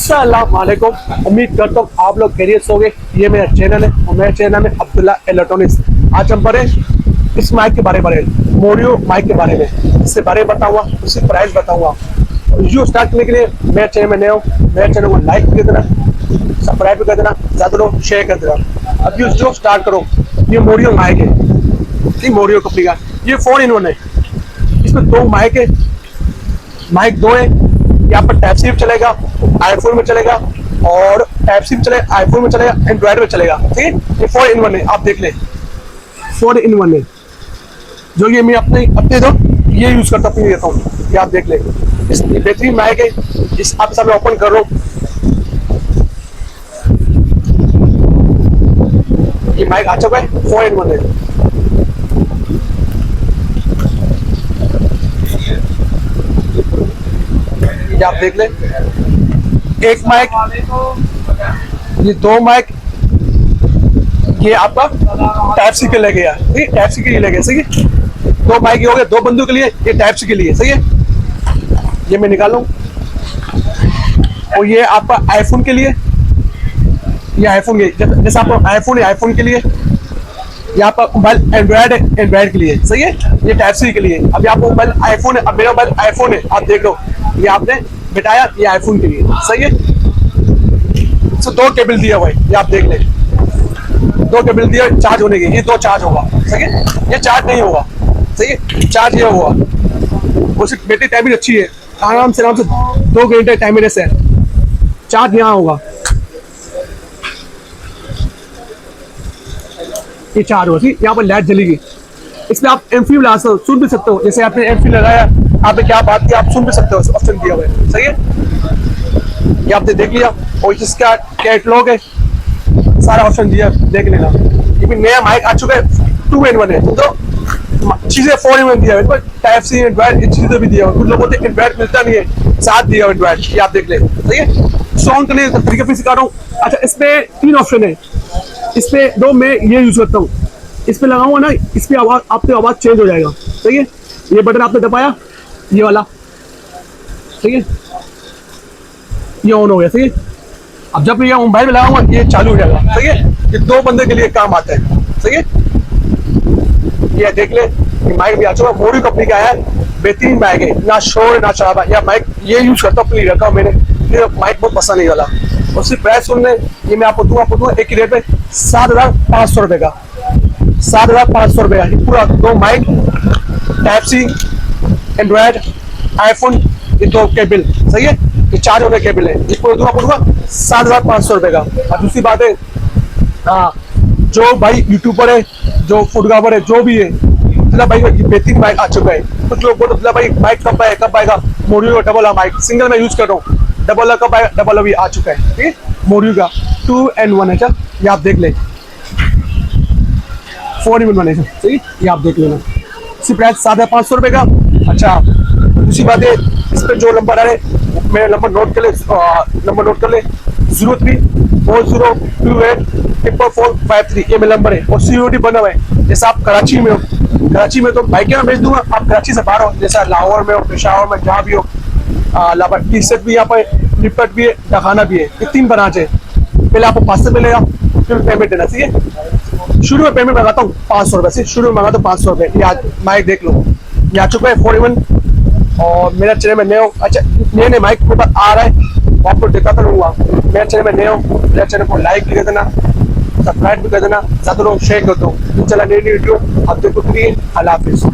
अस्सलाम वालेकुम। उम्मीद करता हूँ आप लोग खैरियत से होंगे। ये मेरा चैनल है और मेरे चैनल में अब्दुल्ला इलेक्ट्रॉनिक्स। आज हम पढ़े इस माइक के बारे में, मोरियो माइक के बारे में, इससे बारे में बताऊंगा, उसकी प्राइस बताऊंगा। वीडियो स्टार्ट करने के लिए मेरे चैनल में नए हो, मेरे चैनल को लाइक कर देना, सब्सक्राइब कर देना, ज़्यादा लोग शेयर कर देना। अब वीडियो स्टार्ट करो। ये मोरियो माइक है, ये मोरियो कंपनी का, ये 4-in-1 है। इसमें दो माइक है, माइक दो है। यहाँ पर टाइप सी चलेगा, आईफोन में चलेगा, और टाइप सी चलेगा, आईफोन में चलेगा, एंड्रॉइड में चलेगा। ठीक है, ये 4-in-1 है। आप देख ले, 4-in-1 है। जो ये मैं अपने दो ये यूज करता अपनी देता हूँ। ये आप देख ले, इस बेहतरीन माइक है। इस आप सब ओपन कर लो। ये माइक आ चुका है, 4-in-1 है। ये आप देख ले, एक माइक, ये दो माइक, ये आपका टाइप सी के लिए गया, ठीक है, टाइप सी के लिए गया। सही है, दो माइक हो गए, दो बंदों के लिए, ये टाइप सी के लिए। सही है, ये मैं निकालूं। और ये आपका आईफोन के लिए, ये आईफोन के, जैसे आपका आईफोन है, आईफोन के लिए। यहाँ पर मोबाइल एंड्रॉइड है, एंड्रॉइड के लिए। सही है, ये टाइप सी के लिए। अभी आपको मोबाइल आईफोन है, अब मेरा मोबाइल आईफोन है, आप देख लो, ये आपने बिठाया, ये आईफोन के लिए। सही है, तो दो केबल दिया हुआ है, ये आप देख ले, दो केबल दिया चार्ज होने के। ये दो चार्ज होगा। सही है, ये चार्ज नहीं होगा। सही है, चार्ज ये होगा। उसकी बैटरी टाइमिंग अच्छी है, आराम से 2 घंटे टाइमिंग से चार्ज यहाँ होगा। ये चार्ज होगी, यहाँ पर लाइट जलेगी। इसमें आप एमफी लगा सकते हो, सुन भी सकते हो। जैसे आपने एमफी लगाया, आपने क्या बात की, आप सुन भी सकते हो, ऑप्शन दिया हुआ है। सही है, ये आपने देख लिया। और इसका कैटलॉग है, सारा ऑप्शन दिया, देख लेना। ये भी नया माइक आ चुका है, 2-in-1 है। तो चीजें 4-in-1 दिया है, टाइप सी, एंड्रॉइड, चीजें भी दिया हुआ है। कुछ लोग बोलते हैं एंड्रॉइड मिलता नहीं है, साथ दिया हुआ एंड्रॉइड। ये आप देख ले। सही है, साउंड करने का तरीका फिर सिखा रहा हूँ। अच्छा, इसमें 3 ऑप्शन है, इसमें 2 मैं ये यूज करता हूँ। इस पे लगाऊंगा ना, इस पे आवाज, आपकी आवाज चेंज हो जाएगा। सही है, ये बटन आपने दबाया, ये वाला, ठीक है, ये ऑन हो गया। सही है, अब जब ये मोबाइल में लगाऊंगा, ये चालू हो जाएगा। सही है, ये 2 बंदे के लिए काम आता है। सही है, ये देख ले, माइक भी आ चुका, मोरियो कंपनी का है, बेहतरीन माइक है, ना शोर ना शराबा। यह माइक ये यूज करता हूँ, अपनी रखा हूँ मैंने, मुझे माइक बहुत पसंद नहीं वाला। उसकी प्राइस सुनने, ये मैं आपको दूंगा एक ही रेट में 7,500 रुपए का, 7,500 रुपए का। पूरा 2 mic, type C, Android, iPhone, ये 2 केबल। सही है, ये 4 होने केबल है। इसको दूंगा 7,500 रुपए का। और दूसरी बात है, हाँ, जो भाई यूट्यूबर है, जो फोटोग्राफर है, जो भी है, मतलब भाई बेहतरीन माइक आ चुका है। कुछ लोग बोलते मतलब भाई माइक कब आएगा, मोरियो डबल आ माइक, सिंगल में यूज कर रहा हूँ, डबल कब आएगा, डबल अभी आ चुका है। ठीक है, मोरियो का 2-in-1 है। चल, ये आप देख ले, 4-in-1 है। सही, ये आप देख लेना। इसकी प्राइस 7,500 रुपए का। अच्छा, दूसरी बात है, इस पर जो नंबर है, मेरा नंबर नोट कर ले, 0340284453। ये मेरा नंबर है, और COD बना हुआ है। जैसे आप कराची में हो, कराची में तो बाइक में भेज दूंगा, आप कराची से बाहर हो, जैसा लाहौर में हो, पेशावर में, जहाँ भी हो, टी-शर्ट भी यहाँ पर, लिपट भी है, डखाना भी है। ये 3 ब्रांच है। पहले आपको 500 मिलेगा, फिर पेमेंट देना। ठीक है, शुरू में पेमेंट मंगाता हूँ 500 रुपये से, शुरू में मंगाता हूँ 500 रुपये। ये आज माइक देख लो, ये आ चुका है 4-in-1। और मेरा चैनल में नए हो, अच्छा नए माइक मेरे पास आ रहा है, आपको दिखाता रहूँगा। मेरे चैनल में नए हो, मेरे चैनल को लाइक भी कर देना, सब्सक्राइब भी कर देना, ज़्यादा लोग शेयर कर दो। चला नई वीडियो आप देखो। अल्लाह हाफिज़।